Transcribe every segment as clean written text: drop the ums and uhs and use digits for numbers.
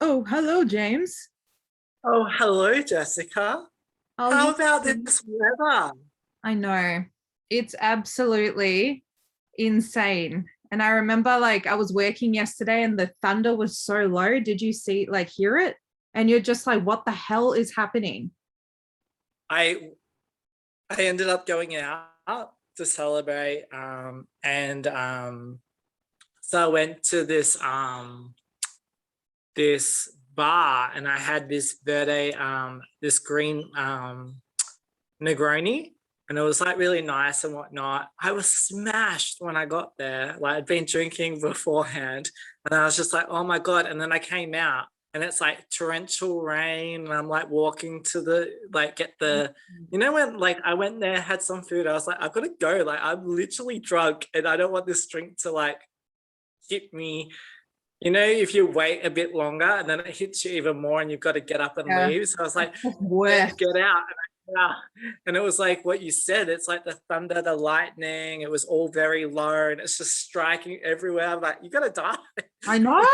Oh, hello, James. Oh, hello, Jessica. How How you about doing? this weather? I know. It's absolutely insane. And I remember like I was working yesterday and the thunder was so low. Did you see hear it? And you're just like, what the hell is happening? I I ended up going out to celebrate, and so I went to this bar, and I had this verde this green Negroni, and it was like really nice and whatnot. I was smashed when I got there. Like I'd been drinking beforehand, and I was just like, oh my God. And then I came out and it's like torrential rain. And I'm like walking to get the, when like I went there, had some food. I was like, I've got to go. Like I'm literally drunk and I don't want this drink to like hit me. If you wait a bit longer and then it hits you even more and you've got to get up and Yeah, leave. So I was like, that's worse. get out. Yeah. And it was like what you said, it's like the thunder, the lightning, it was all very low and it's just striking everywhere. I'm like, you gotta die. I know.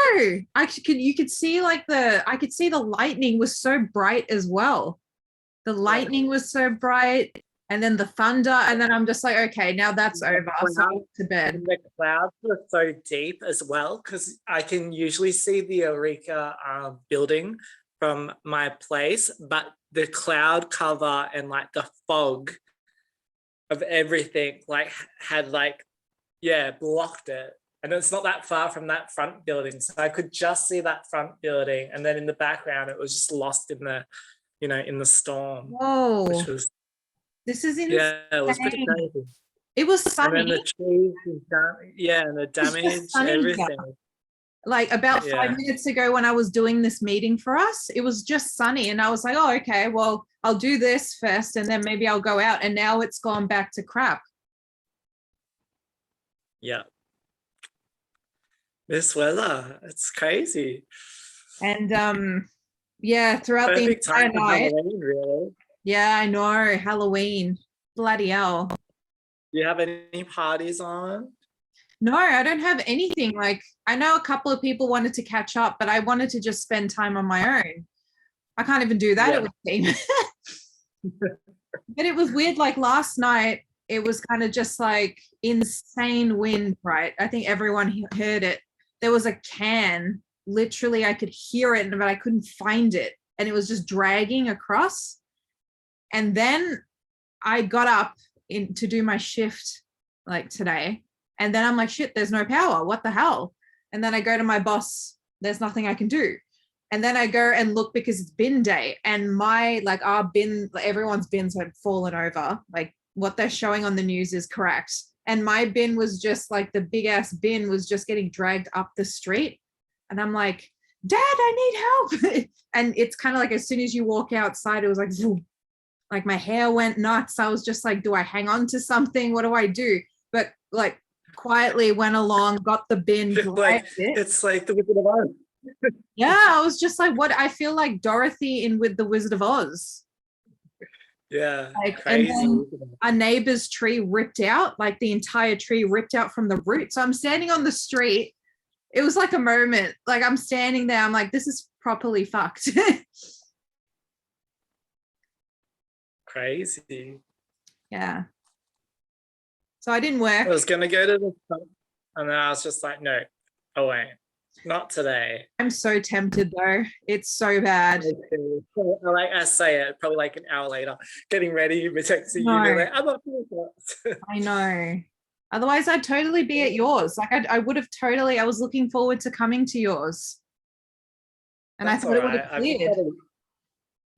You could see I could see the lightning was so bright as well. The Yeah. lightning was so bright, and then the thunder, and then I'm just like, okay, now that's The over. So I'm clouds, to bed. and the clouds were so deep as well because I can usually see the Eureka building from my place, but the cloud cover and like the fog of everything like had like blocked it. And it's not that far from that front building. So I could just see that front building. And then in the background, it was just lost in the storm, which Whoa, was, this is yeah, it was pretty insane. crazy. It was And then the sunny. trees, and the It was just damage, sunny here. everything. Like about five Yeah. minutes ago when I was doing this meeting for us, it was just sunny. And I was like, oh, okay, well, I'll do this first and then maybe I'll go out. And now it's gone back to crap. Yeah. This weather, it's crazy. And yeah, throughout the Perfect time entire for night. Halloween, really. Yeah, I know. Halloween. Bloody hell. Do you have any parties on? No, I don't have anything. Like, I know a couple of people wanted to catch up, but I wanted to just spend time on my own. I can't even do that, it Yeah. would seem. But it was weird. Like last night, it was kind of just like insane wind, right? I think everyone heard it. There was a can, literally, I could hear it, but I couldn't find it. And it was just dragging across. And then I got up to do my shift like today. And then I'm like, shit, there's no power. What the hell? And then I go to my boss, there's nothing I can do. And then I go and look because it's bin day and our bin, everyone's bins had fallen over. Like what they're showing on the news is correct. And my bin was just like the big ass bin was just getting dragged up the street. And I'm like, Dad, I need help. And it's kind of like as soon as you walk outside, it was like my hair went nuts. I was just like, do I hang on to something? What do I do? But like quietly went along, got the bin, Like dragged it. it's like the Wizard of Oz. Yeah, I was just like, what? I feel like Dorothy in with the Wizard of Oz. Yeah, Like, and crazy. then a neighbor's tree ripped out, like the entire tree ripped out from the root. So I'm standing on the street. It was like a moment. Like I'm standing there, I'm like, this is properly fucked. Crazy. Yeah. So I didn't I work. was gonna go to the pub, and then I was just like, no, I won't. Not today. I'm so tempted though. It's so bad. Me too. So, like I say it, probably like an hour later, getting ready, texting you, be No, like, I'm not feeling that. I know. Otherwise, I'd totally be at yours. Like I would have totally, I was looking forward to coming to yours. And I That's thought all it would right. have cleared.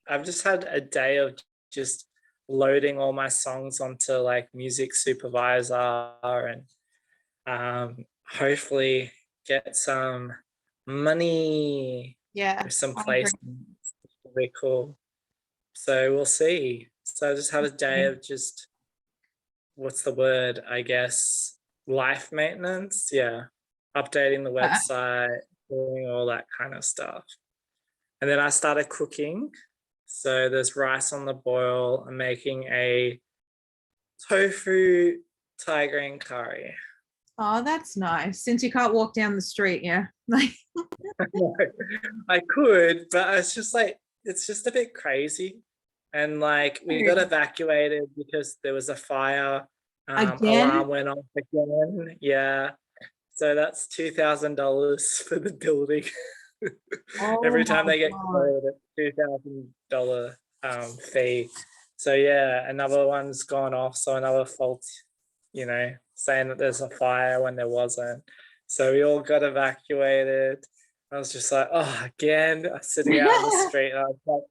I've just had a day of just loading all my songs onto like Music Supervisor and hopefully get some money Yeah, or some I agree. placements. Really cool. So we'll see. So I just had a day of just, what's the word? I guess life maintenance. Yeah, updating the website, doing all that kind of stuff. And then I started cooking. So there's rice on the boil. I'm making a tofu Thai green curry. Oh, that's nice. Since you can't walk down the street, yeah. Like, I could, but it's just like, it's just a bit crazy. And like we got evacuated because there was a fire. again? Alarm went off again. Yeah. So that's $2,000 for the building. Oh Every time my they get God. called, it's $2,000 fee. So yeah, another one's gone off. So another fault, saying that there's a fire when there wasn't. So we all got evacuated. I was just like, oh, again, I was sitting out on the street and I was like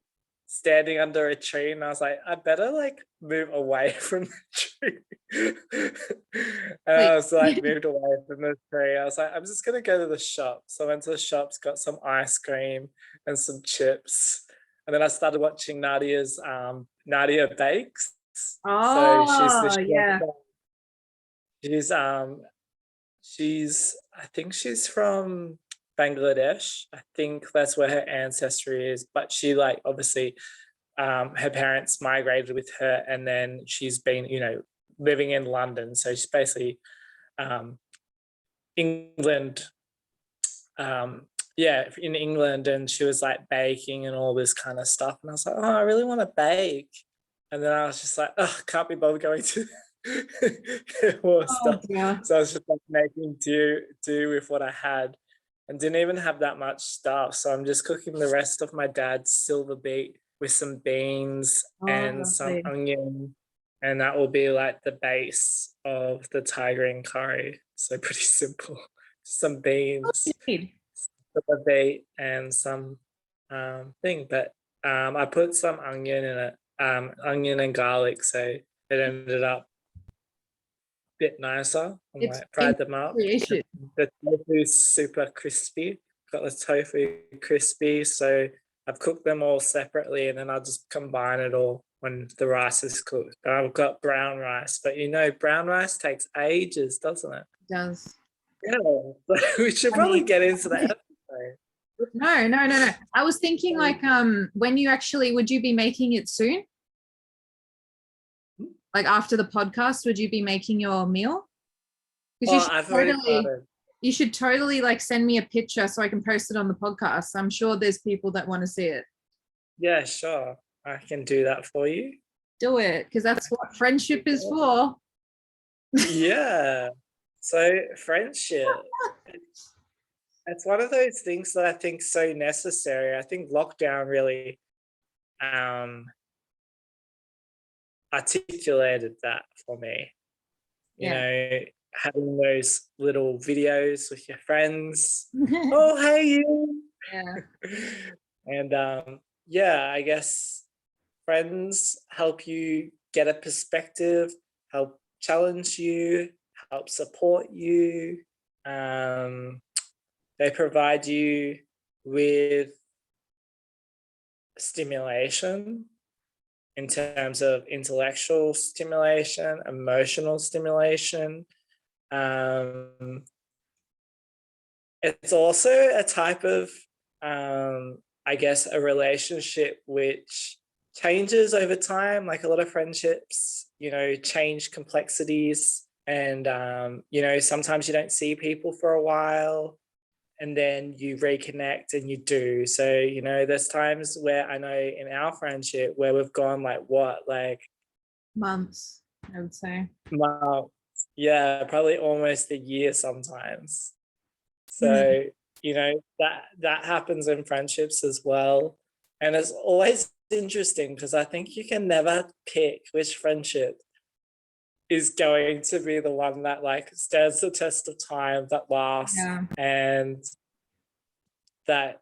standing under a tree and I was like, I better like move away from the tree. And I was like moved away from the tree. I was like, I'm just gonna go to the shop. So I went to the shops, got some ice cream and some chips. And then I started watching Nadia Bakes. So she's Oh, the yeah. she's I think she's from Bangladesh. I think that's where her ancestry is. But she like obviously her parents migrated with her and then she's been, living in London. So she's basically England, in England, and she was like baking and all this kind of stuff. And I was like, oh, I really want to bake. And then I was just like, oh, can't be bothered going to more stuff. Yeah. So I was just like making do with what I had and didn't even have that much stuff. So I'm just cooking the rest of my dad's silver beet with some beans and some onion. And that will be like the base of the Thai green curry. So pretty simple. Some beans, silver beet, and some thing. But I put some onion in it, onion and garlic. So it ended up bit nicer. I like fried them up. Creation. The tofu's super crispy. Got the tofu crispy, so I've cooked them all separately, and then I'll just combine it all when the rice is cooked. I've got brown rice, but brown rice takes ages, doesn't it? It does. Yeah, we should probably get into that episode. No. I was thinking like when you actually would you be making it soon? Like after the podcast, would you be making your meal? Because you should totally like send me a picture so I can post it on the podcast. I'm sure there's people that want to see it. Yeah, sure. I can do that for you. Do it, because that's what friendship is for. Yeah. So friendship. It's one of those things that I think so necessary. I think lockdown really articulated that for me. You know, having those little videos with your friends. Oh, hey you. Yeah. And I guess friends help you get a perspective, help challenge you, help support you. They provide you with stimulation in terms of intellectual stimulation, emotional stimulation. It's also a type of, I guess, a relationship which changes over time. Like a lot of friendships, change complexities, and sometimes you don't see people for a while and then you reconnect and you do. So, there's times where I know in our friendship where we've gone like months, I would say. Months. Yeah, probably almost a year sometimes. So, that happens in friendships as well. And it's always interesting because I think you can never pick which friendship is going to be the one that like stands the test of time, that lasts, and that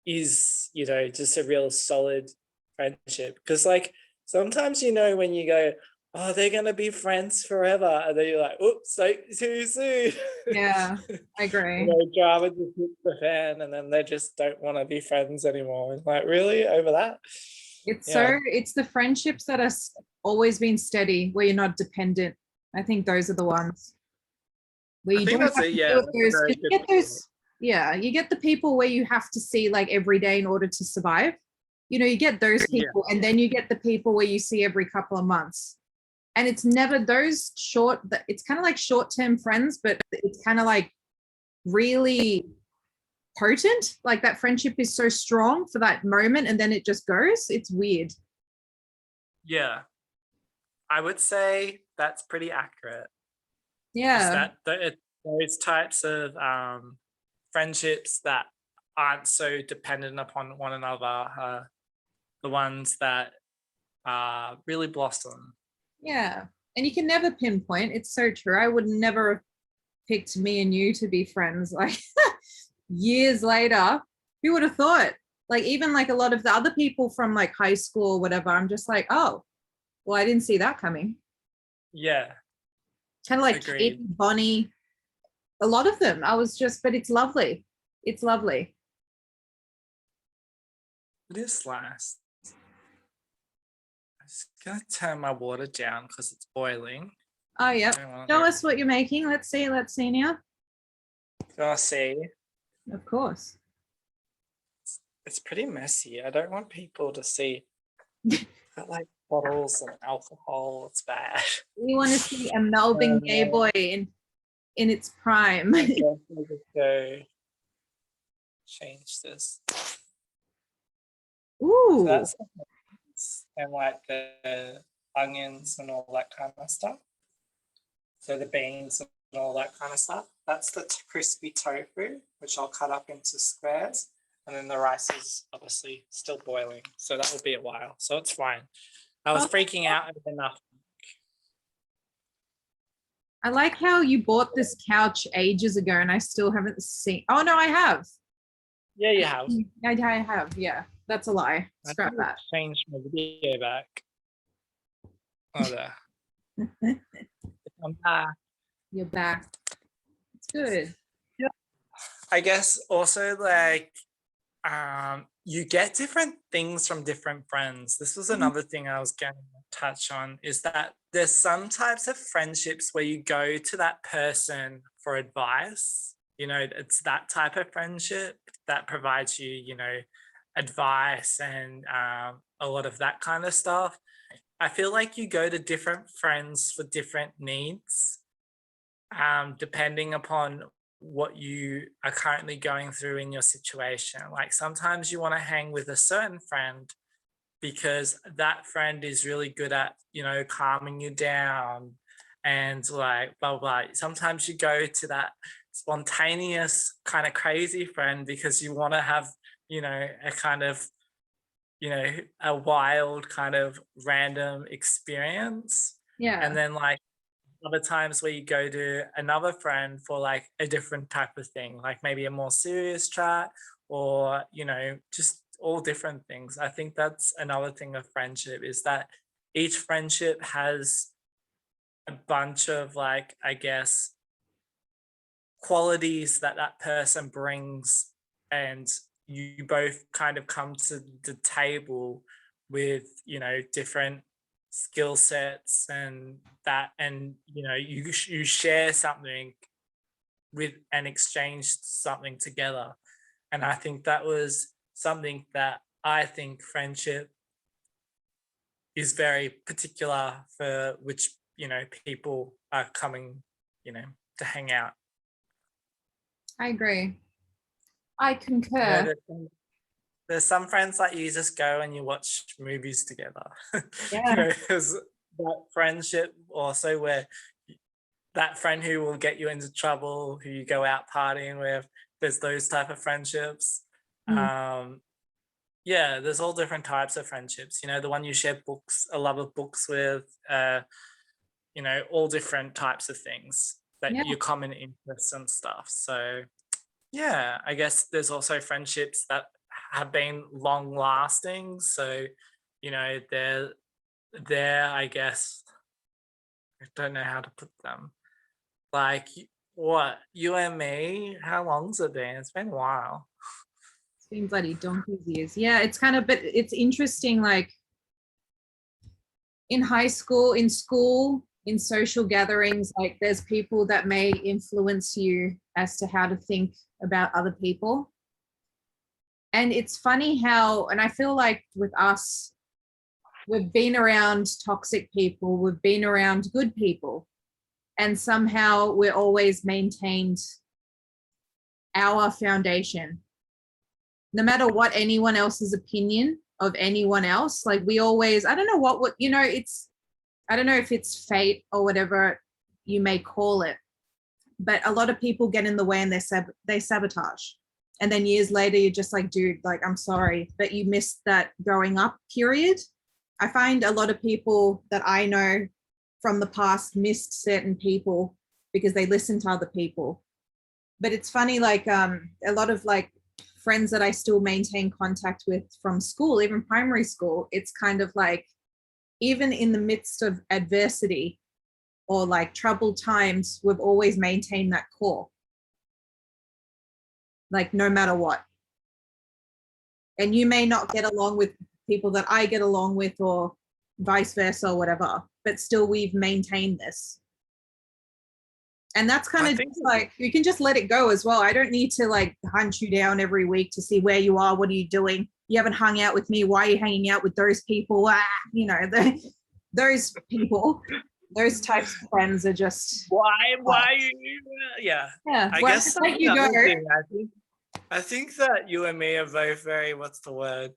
is, just a real solid friendship. Because like sometimes, when you go, oh, they're going to be friends forever. And then you're like, oops, so too soon. Yeah, I agree. Drama just hits the fan and then they just don't want to be friends anymore. Like, really? Over that? It's the friendships that are always been steady, where you're not dependent. I think those are the ones where you don't have to deal with those. You get those, you get the people where you have to see like every day in order to survive. You get those people, and then you get the people where you see every couple of months. And it's never those short, it's kind of like short-term friends, but it's kind of like really potent. Like that friendship is so strong for that moment and then it just goes. It's weird. Yeah, I would say that's pretty accurate. Is Yeah. that those types of friendships that aren't so dependent upon one another, the ones that really blossom. Yeah. And you can never pinpoint. It's so true. I would never have picked me and you to be friends. Like years later, who would have thought? Like even like a lot of the other people from like high school or whatever, I'm just like, oh, well, I didn't see that coming. Yeah. Kind of like Agreed. Katie, Bonnie, a lot of them. I was just, but it's lovely. It's lovely. It is nice. I'm just gonna turn my water down because it's boiling. Oh, yeah. Show us what you're making. Let's see now. Gonna see. Of course. It's pretty messy. I don't want people to see. Got like bottles and alcohol. It's bad. We want to see a Melbourne gay boy in its prime. I guess I'll just go change this. Ooh. So that's and like the onions and all that kind of stuff. So the beans and all that kind of stuff. That's the crispy tofu, which I'll cut up into squares. And then the rice is obviously still boiling. So that will be a while. So it's fine. I was freaking out over nothing. I like how you bought this couch ages ago and I still haven't seen. Oh, no, I have. Yeah, you have. I have. Yeah, that's a lie. Scrap that. Change my video back. Oh, there. I'm back. You're back. It's good. Yeah. I guess also like you get different things from different friends. This was another thing I was going to touch on, is that there's some types of friendships where you go to that person for advice. You know, it's that type of friendship that provides you, you know, advice and a lot of that kind of stuff. I feel like you go to different friends for different needs, depending upon what you are currently going through in your situation. Like sometimes you want to hang with a certain friend because that friend is really good at, you know, calming you down and like blah, blah, blah. Sometimes you go to that spontaneous kind of crazy friend because you want to have, you know, a kind of, you know, a wild kind of random experience. Yeah. And then like other times where you go to another friend for like a different type of thing, like maybe a more serious chat or, you know, just all different things. I think that's another thing of friendship, is that each friendship has a bunch of like, I guess, qualities that that person brings, and you both kind of come to the table with, you know, different skill sets and that, and you know, you share something with and exchange something together. And I think that was something that I think friendship is very particular for, which, you know, people are coming, you know, to hang out. I agree. I concur. You know, there's some friends that you just go and you watch movies together. Yeah. You know, there's that friendship also where that friend who will get you into trouble, who you go out partying with, there's those type of friendships. Yeah, there's all different types of friendships. You know, the one you share books, a love of books with, you know, all different types of things that your common interests and stuff. So yeah, I guess there's also friendships that have been long lasting. So, you know, they're, I guess, I don't know how to put them. Like what, you and me, how long's it been? It's been a while. It's been bloody donkey's years. Yeah, it's kind of, but it's interesting, like in high school, in school, in social gatherings, like there's people that may influence you as to how to think about other people. And it's funny how, and I feel like with us, we've been around toxic people, we've been around good people, and somehow we're always maintained our foundation. No matter what anyone else's opinion of anyone else, like we always, I don't know what, you know, it's, I don't know if it's fate or whatever you may call it, but a lot of people get in the way and they sabotage. And then years later, you're just like, dude, like, I'm sorry, but you missed that growing up period. I find a lot of people that I know from the past missed certain people because they listened to other people. But it's funny, like a lot of like friends that I still maintain contact with from school, even primary school, it's kind of like, even in the midst of adversity or like troubled times, we've always maintained that core. Like no matter what. And you may not get along with people that I get along with or vice versa or whatever, but still we've maintained this. And that's kind of like, you can just let it go as well. I don't need to like hunt you down every week to see where you are. What are you doing? You haven't hung out with me. Why are you hanging out with those people? You know, those people, those types of friends are just. Why? Yeah. I guess let you go. I think that you and me are both very, what's the word?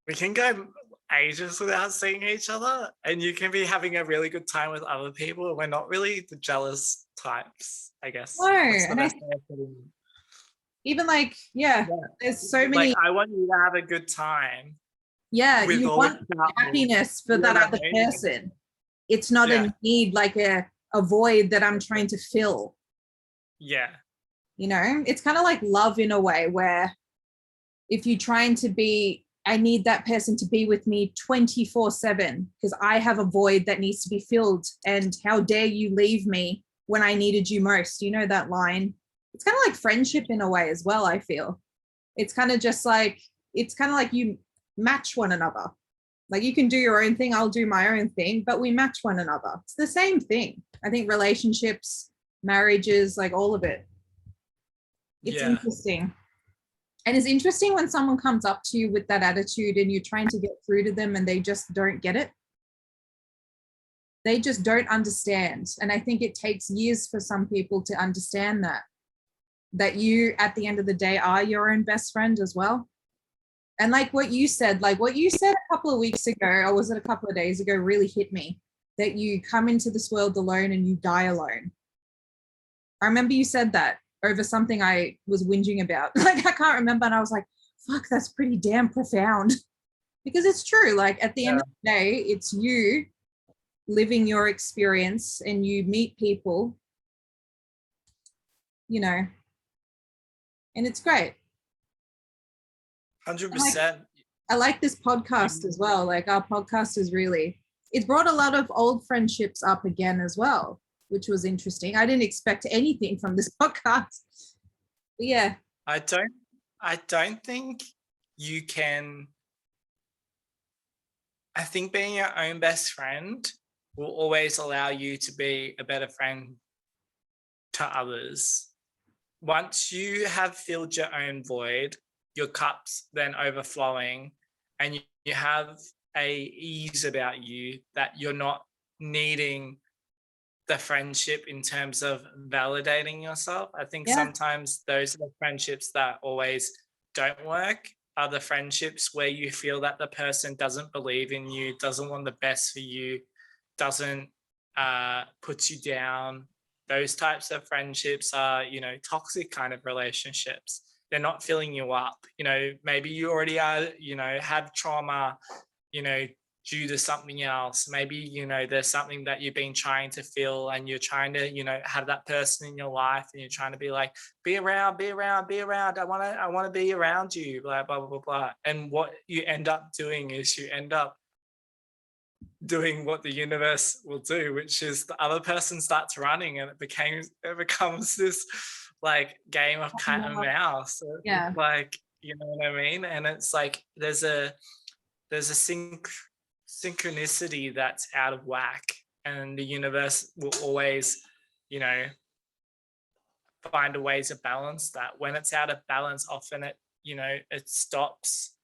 We can go ages without seeing each other, and you can be having a really good time with other people. We're not really the jealous types, I guess. No, and even like, there's so many. Like, I want you to have a good time. Yeah, you want happiness for that other person. It's not a need, like a void that I'm trying to fill. Yeah. You know, it's kind of like love in a way, where if you're trying to be, I need that person to be with me 24/7 because I have a void that needs to be filled. And how dare you leave me when I needed you most? You know that line? It's kind of like friendship in a way as well, I feel. It's kind of just like, it's kind of like you match one another. Like you can do your own thing, I'll do my own thing, but we match one another. It's the same thing. I think relationships, marriages, like all of it. It's interesting. And it's interesting when someone comes up to you with that attitude and you're trying to get through to them and they just don't get it. They just don't understand. And I think it takes years for some people to understand that you, at the end of the day, are your own best friend as well. And like what you said a couple of weeks ago, or was it a couple of days ago, really hit me, that you come into this world alone and you die alone. I remember you said that over something I was whinging about. Like, I can't remember. And I was like, fuck, that's pretty damn profound. Because it's true. Like at the end of the day, it's you living your experience and you meet people, you know, and it's great. 100%. I like this podcast as well. Like our podcast is really, it's brought a lot of old friendships up again as well, which was interesting. I didn't expect anything from this podcast. But yeah. I don't think you can. I think being your own best friend will always allow you to be a better friend to others. Once you have filled your own void, your cup's then overflowing, and you have a ease about you that you're not needing the friendship in terms of validating yourself. I think sometimes those are the friendships that always don't work, are the friendships where you feel that the person doesn't believe in you, doesn't want the best for you, doesn't put you down. Those types of friendships are, you know, toxic kind of relationships. They're not filling you up. You know, maybe you already are, you know, have trauma, you know, due to something else. Maybe, you know, there's something that you've been trying to fill and you're trying to, you know, have that person in your life and you're trying to be like, be around. I want to be around you, blah, blah, blah, blah. And what you end up doing is you end up doing what the universe will do, which is the other person starts running and it becomes this like game of cat and mouse. So it's like, you know what I mean? And it's like there's a synchronicity that's out of whack, and the universe will always, you know, find a way to balance that. When it's out of balance, often it, you know, it stops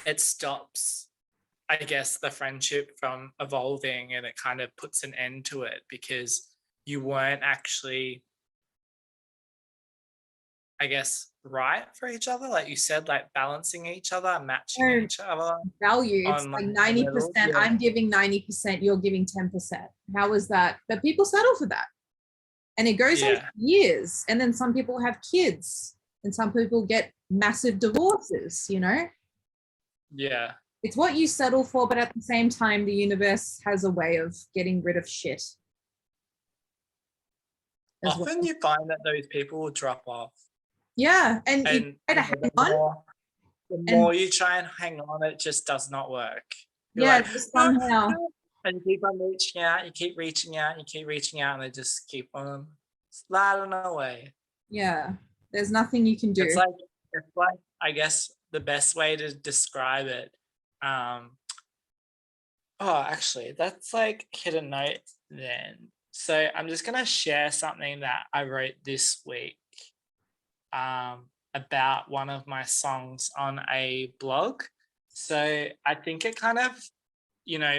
it stops, I guess, the friendship from evolving, and it kind of puts an end to it because you weren't actually, I guess, right for each other. Like you said, like balancing each other, matching No each other value. It's on like a level. 90%. Yeah. I'm giving 90%, you're giving 10%. How is that? But people settle for that. And it goes on for Yeah. years. And then some people have kids and some people get massive divorces, you know? Yeah. It's what you settle for, but at the same time, the universe has a way of getting rid of shit as well. Often you find that those people will drop off. Yeah. And you And try to hang on. the And more you try and hang on, it just does not work. You're yeah, like, just "No, somehow. no," and you keep on reaching out, you keep reaching out, you keep reaching out, and they just keep on sliding away. Yeah. There's nothing you can do. It's like I guess the best way to describe it. Actually, that's like hit a note then. So I'm just gonna share something that I wrote this week about one of my songs on a blog. So I think it kind of,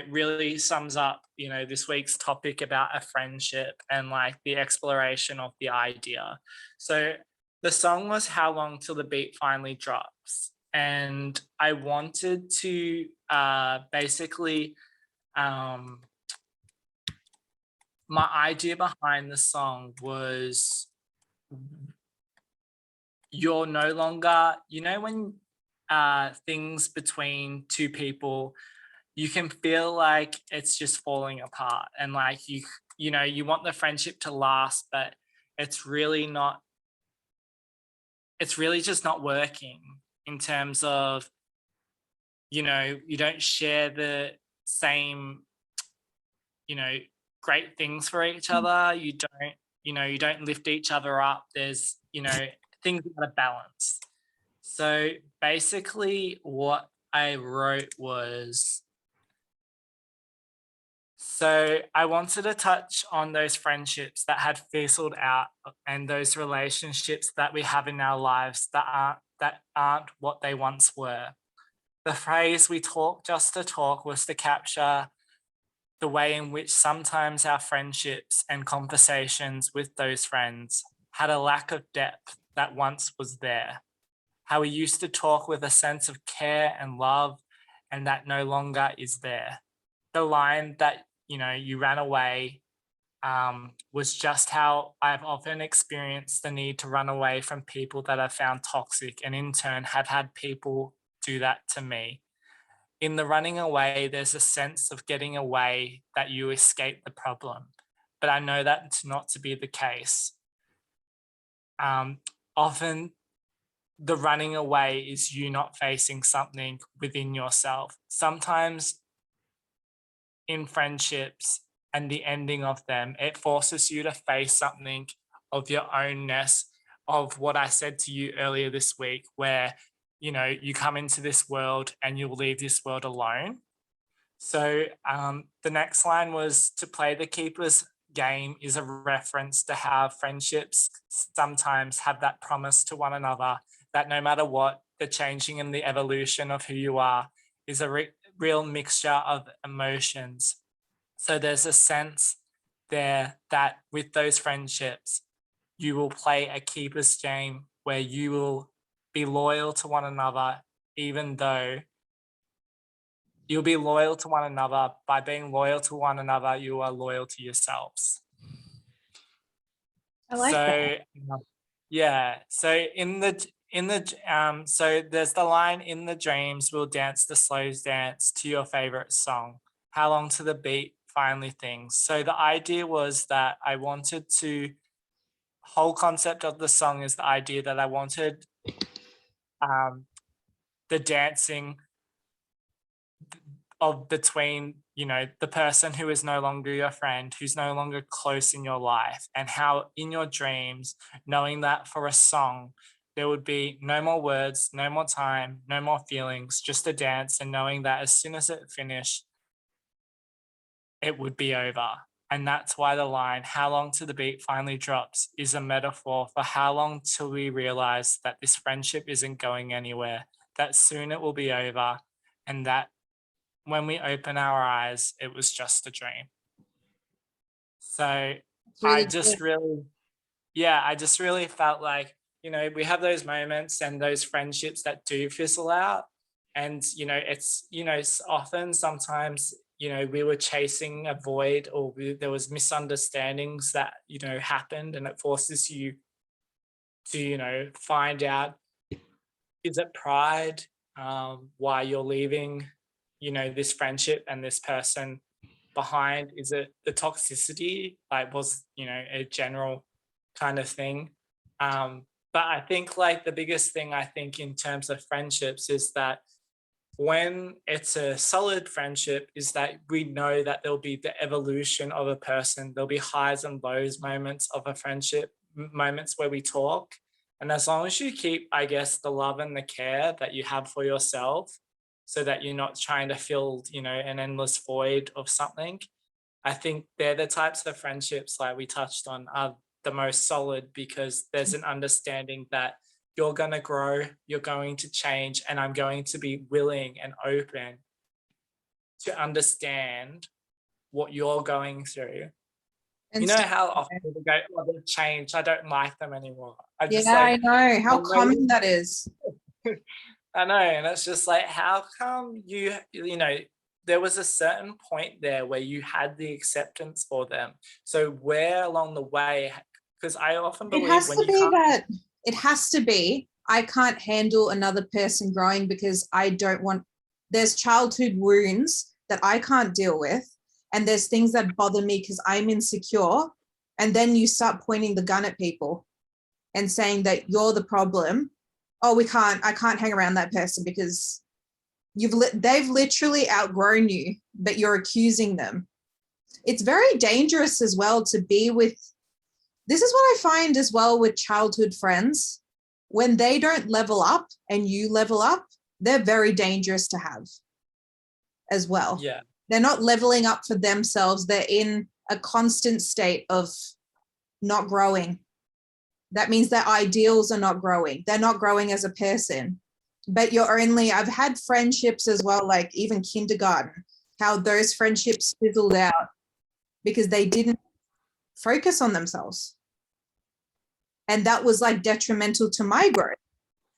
really sums up, this week's topic about a friendship and like the exploration of the idea. So the song was How Long Till the Beat Finally Drops. And I wanted to basically, my idea behind the song was you're no longer, when things between two people, you can feel like it's just falling apart and like you want the friendship to last, but it's really just not working in terms of, you don't share the same, great things for each other. You don't lift each other up. There's, things out of balance. So basically what I wrote was, so I wanted to touch on those friendships that had fizzled out and those relationships that we have in our lives that aren't what they once were. The phrase "we talk just to talk" was to capture the way in which sometimes our friendships and conversations with those friends had a lack of depth that once was there. How we used to talk with a sense of care and love, and that no longer is there. The line that, you ran away, was just how I've often experienced the need to run away from people that I found toxic, and in turn have had people do that to me. In the running away, there's a sense of getting away, that you escape the problem. But I know that not to be the case. Often the running away is you not facing something within yourself. Sometimes in friendships and the ending of them, it forces you to face something of your ownness, of what I said to you earlier this week, where, you come into this world and you'll leave this world alone. So the next line was, to play the keeper's game is a reference to how friendships sometimes have that promise to one another that no matter what, the changing and the evolution of who you are is a real mixture of emotions. So there's a sense there that with those friendships, you will play a keeper's game where you will be loyal to one another, even though you'll be loyal to one another. By being loyal to one another, you are loyal to yourselves. I like that. Yeah. So so there's the line, "In the dreams, we'll dance the slow dance to your favorite song. How long to the beat finally things." So the idea was that I wanted to, whole concept of the song is the idea that I wanted the dancing of between, the person who is no longer your friend, who's no longer close in your life, and how in your dreams, knowing that for a song, there would be no more words, no more time, no more feelings, just a dance, and knowing that as soon as it finished, it would be over. And that's why the line, "How long till the beat finally drops," is a metaphor for how long till we realize that this friendship isn't going anywhere, that soon it will be over, and that when we open our eyes, it was just a dream. So It's really I just really felt like, we have those moments and those friendships that do fizzle out. And, it's often sometimes, we were chasing a void, or there was misunderstandings that, happened, and it forces you to, find out, is it pride, why you're leaving, this friendship and this person behind? Is it the toxicity, like was, a general kind of thing? But I think like the biggest thing I think in terms of friendships is that when it's a solid friendship is that we know that there'll be the evolution of a person. There'll be highs and lows moments of a friendship, moments where we talk. And as long as you keep, I guess, the love and the care that you have for yourself, so that you're not trying to fill, an endless void of something, I think they're the types of friendships like we touched on are the most solid, because there's an understanding that you're going to grow, you're going to change, and I'm going to be willing and open to understand what you're going through. And You know how often people go, oh, they've changed, I don't like them anymore. I know how common that is. I know, and it's just like, how come there was a certain point there where you had the acceptance for them. So where along the way, because I often believe it has to be, I can't handle another person growing because there's childhood wounds that I can't deal with. And there's things that bother me because I'm insecure. And then you start pointing the gun at people and saying that you're the problem. Oh, I can't hang around that person because they've literally outgrown you, but you're accusing them. It's very dangerous as well to be with. This is what I find as well with childhood friends. When they don't level up and you level up, they're very dangerous to have as well. Yeah. They're not leveling up for themselves. They're in a constant state of not growing. That means their ideals are not growing. They're not growing as a person. But I've had friendships as well, like even kindergarten, how those friendships fizzled out because they didn't focus on themselves. And that was like detrimental to my growth.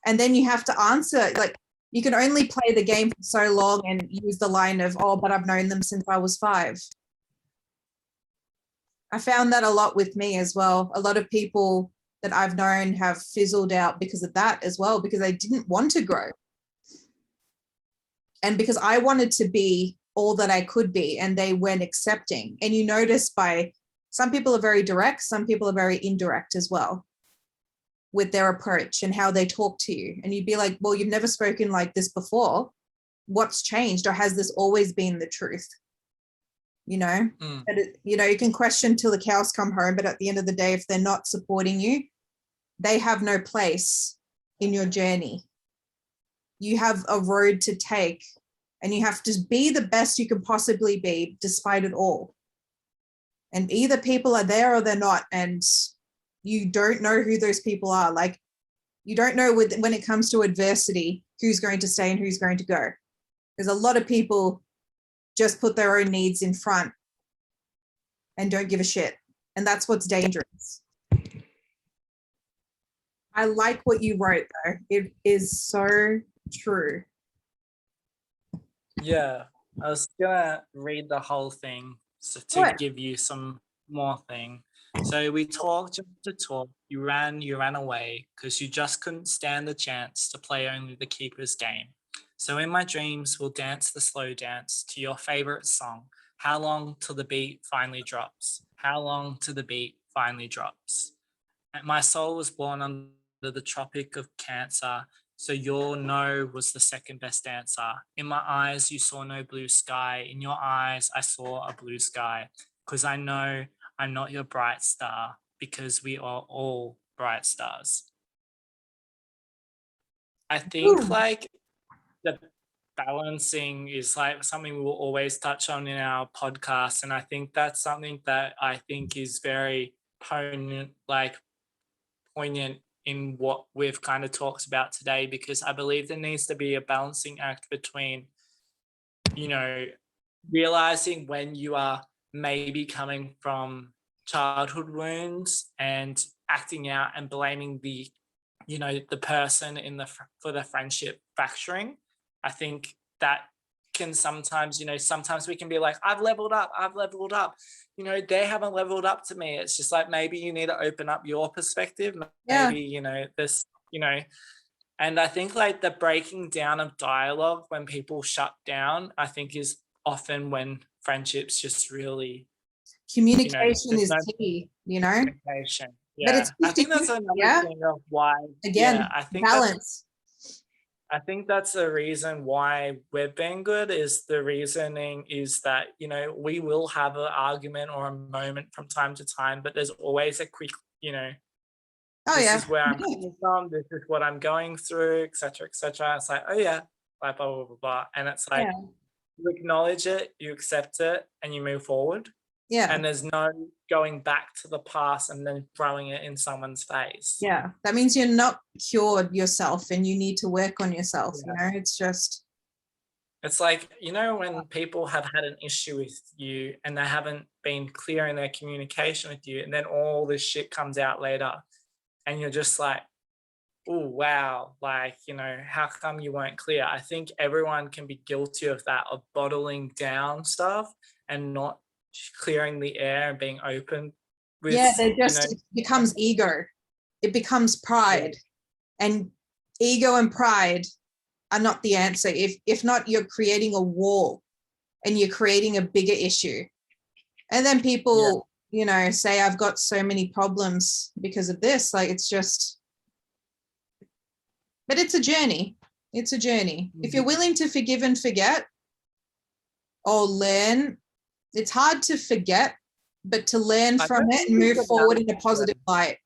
And then you have to answer, like, you can only play the game for so long and use the line of, oh, but I've known them since I was 5. I found that a lot with me as well. A lot of people that I've known have fizzled out because of that as well, because they didn't want to grow. And because I wanted to be all that I could be, and they weren't accepting. And you notice some people are very direct, some people are very indirect as well with their approach and how they talk to you. And you'd be like, well, you've never spoken like this before. What's changed? Or has this always been the truth? But you can question till the cows come home, but at the end of the day, if they're not supporting you, they have no place in your journey. You have a road to take, and you have to be the best you can possibly be despite it all. And either people are there or they're not, and you don't know who those people are. Like, you don't know when it comes to adversity, who's going to stay and who's going to go. There's a lot of people just put their own needs in front and don't give a shit. And that's what's dangerous. I like what you wrote, though. It is so true. Yeah, I was gonna read the whole thing to give you some more thing. So we talked to talk, you ran away because you just couldn't stand the chance to play only the keeper's game. So in my dreams, we'll dance the slow dance to your favorite song. How long till the beat finally drops? How long till the beat finally drops? And my soul was born under the Tropic of Cancer, so your no was the second best answer. In my eyes, you saw no blue sky. In your eyes, I saw a blue sky. Because I know I'm not your bright star, because we are all bright stars. I think like the balancing is like something we will always touch on in our podcast. And I think that's something that I think is very poignant in what we've kind of talked about today, because I believe there needs to be a balancing act between, you know, realizing when you are maybe coming from childhood wounds and acting out and blaming the, you know, the person in the for the friendship fracturing. I think that can sometimes, you know, sometimes we can be like, I've leveled up, you know, they haven't leveled up to me. It's just like, maybe you need to open up your perspective, maybe, you know, this, you know. And I think like the breaking down of dialogue when people shut down, I think is often when friendships just really, Communication is no key, you know, communication. but it's I think 50, that's another yeah, thing of why, again, I think balance. I think that's the reason why we've been good, is the reasoning is that, you know, we will have an argument or a moment from time to time, but there's always a quick, you know, this is where I'm coming from, this is what I'm going through, etc., etc. It's like, oh yeah, blah, blah, blah, blah, blah. And it's like, you acknowledge it, you accept it, and you move forward. And there's no going back to the past and then throwing it in someone's face. That means you're not cured yourself and you need to work on yourself. You know, it's just, it's like, you know, when people have had an issue with you and they haven't been clear in their communication with you, and then all this shit comes out later and you're just like, oh wow, like, you know, how come you weren't clear? I think everyone can be guilty of that, of bottling down stuff and not clearing the air and being open with, they just, it becomes ego, it becomes pride, and ego and pride are not the answer. If not, you're creating a wall and you're creating a bigger issue. And then people, you know, say, I've got so many problems because of this. Like, it's just, but it's a journey. It's a journey. If you're willing to forgive and forget or learn, it's hard to forget, but to learn from it and move forward in a positive light,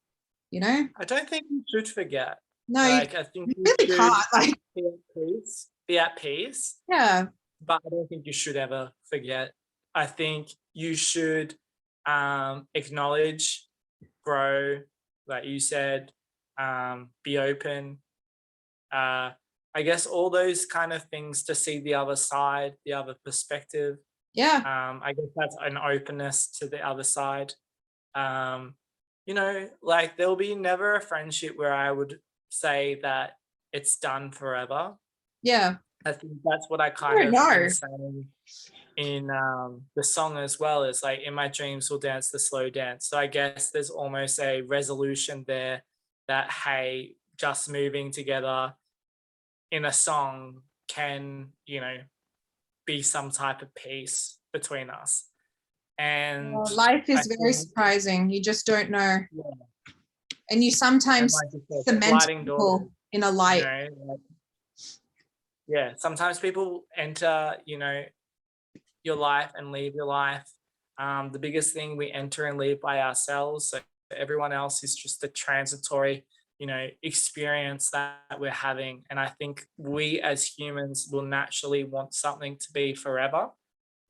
you know? I don't think you should forget. No, like, I think you really can't. Like, be at peace. Yeah. But I don't think you should ever forget. I think you should acknowledge, grow, like you said, be open. I guess all those kind of things, to see the other side, the other perspective. I guess that's an openness to the other side. You know, like, there'll be never a friendship where I would say that it's done forever. I think that's what I kind of am saying in the song as well. Is like, in my dreams we'll dance the slow dance. So I guess there's almost a resolution there that, hey, just moving together in a song can, you know, be some type of peace between us. And life is very surprising. You just don't know. And you sometimes cement people in a light. You know, like, sometimes people enter, you know, your life and leave your life. The biggest thing, we enter and leave by ourselves. So everyone else is just a transitory, you know, experience that we're having. And I think we as humans will naturally want something to be forever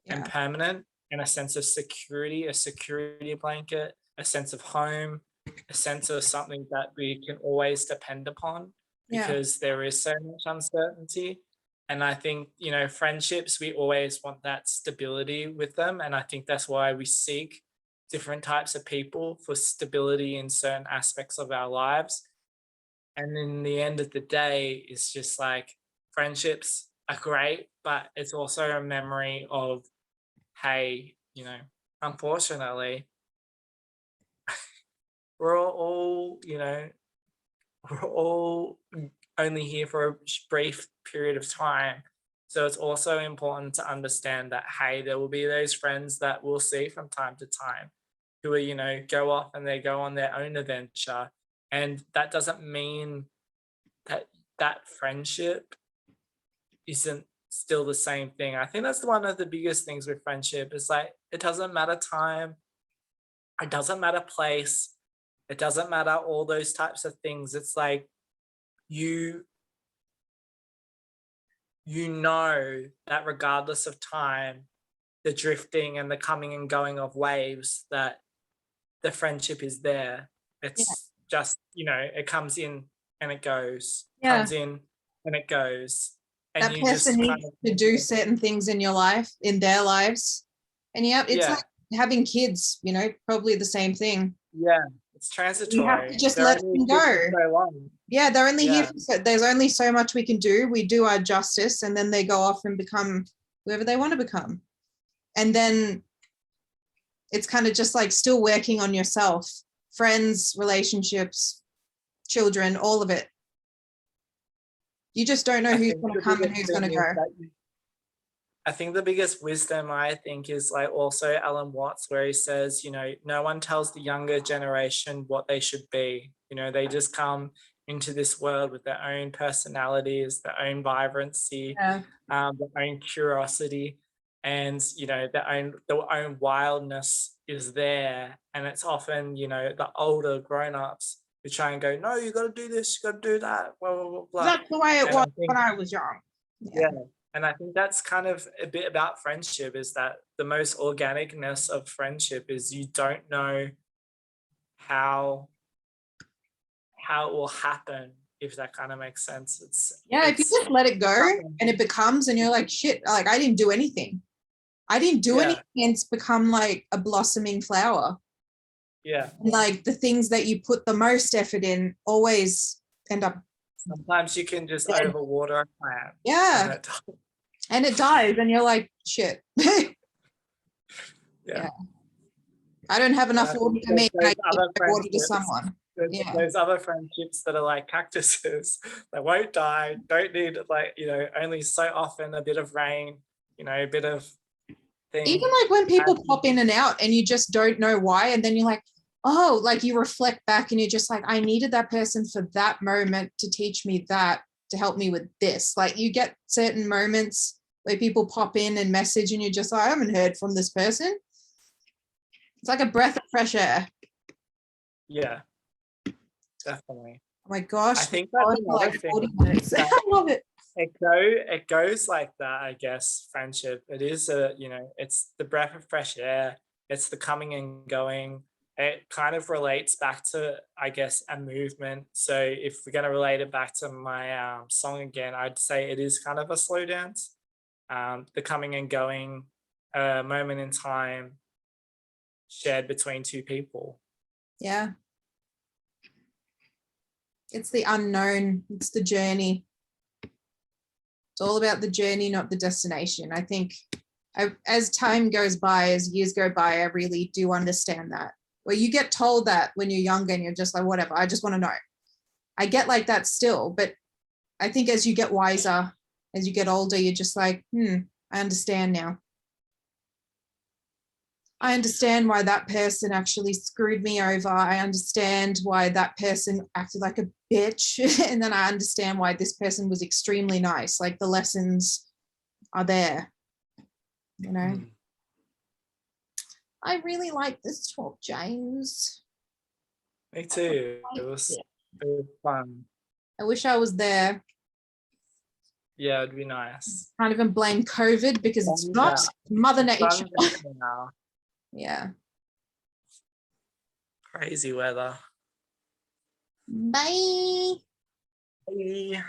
and permanent, and a sense of security, a security blanket, a sense of home, a sense of something that we can always depend upon, because there is so much uncertainty. And I think, you know, friendships, we always want that stability with them. And I think that's why we seek different types of people, for stability in certain aspects of our lives. And in the end of the day, it's just like, friendships are great, but it's also a memory of, hey, you know, unfortunately, we're all, you know, we're all only here for a brief period of time. So it's also important to understand that, hey, there will be those friends that we'll see from time to time who are, you know, go off and they go on their own adventure. And that doesn't mean that that friendship isn't still the same thing. I think that's one of the biggest things with friendship, is like, it doesn't matter time, it doesn't matter place, it doesn't matter all those types of things. It's like, you know that regardless of time, the drifting and the coming and going of waves, that the friendship is there. It's just, it comes in and it goes, Yeah. comes in and it goes. And That you person just needs to do certain things in your life, in their lives. And it's like having kids, probably the same thing. Yeah, it's You have to transitory. just They're let only them here go. for so long. Yeah, they're only here. Yeah. There's only so much we can do. We do our justice, and then they go off and become whoever they want to become. And then it's kind of just like still working on yourself, friends, relationships, children, all of it. You just don't know I who's think going to the come and biggest who's thing going to is go. that I think the biggest wisdom, I think, is like also Alan Watts, where he says, no one tells the younger generation what they should be. They just come into this world with their own personalities, their own vibrancy, Yeah. their own curiosity, and their own wildness is there. And it's often, the older grown-ups who try and go, no, you got to do this, you got to do that, blah, blah, blah, blah. That's the way it And was I think, when I was young. yeah. And I think that's kind of a bit about friendship, is that the most organicness of friendship is you don't know how it will happen, if that kind of makes sense. If you just let it go and it becomes, and you're like, shit, like I didn't do anything. I didn't do anything, and it's become like a blossoming flower. Yeah. And like the things that you put the most effort in always end up. Sometimes you can just overwater a plant. Yeah. And it dies, and you're like, shit. Yeah. I don't have enough water for me. I give water to someone. There's other friendships that are like cactuses. They won't die, don't need only so often a bit of rain, a bit of thing. Even like when people pop in and out and you just don't know why, and then you're like, oh, like you reflect back and you're just like, I needed that person for that moment to teach me that, to help me with this. Like you get certain moments where people pop in and message and you're just like, I haven't heard from this person. It's like a breath of fresh air. Yeah, definitely. Oh my gosh. I think that's another thing. 40 minutes. I love it. It goes like that, I guess. Friendship. It is it's the breath of fresh air. It's the coming and going. It kind of relates back to, I guess, a movement. So if we're going to relate it back to my song again, I'd say it is kind of a slow dance. The coming and going, a moment in time shared between two people. Yeah. It's the unknown. It's the journey. It's all about the journey, not the destination. I think as time goes by, as years go by, I really do understand that. Where you get told that when you're younger and you're just like, whatever, I just want to know. I get like that still, but I think as you get wiser, as you get older, you're just like, I understand now. I understand why that person actually screwed me over. I understand why that person acted like a bitch. And then I understand why this person was extremely nice. Like the lessons are there, I really like this talk, James. Me too. It was fun. I wish I was there. Yeah, it'd be nice. Can't even blame COVID because it's not Mother Nature. Yeah. Crazy weather. Bye. Bye.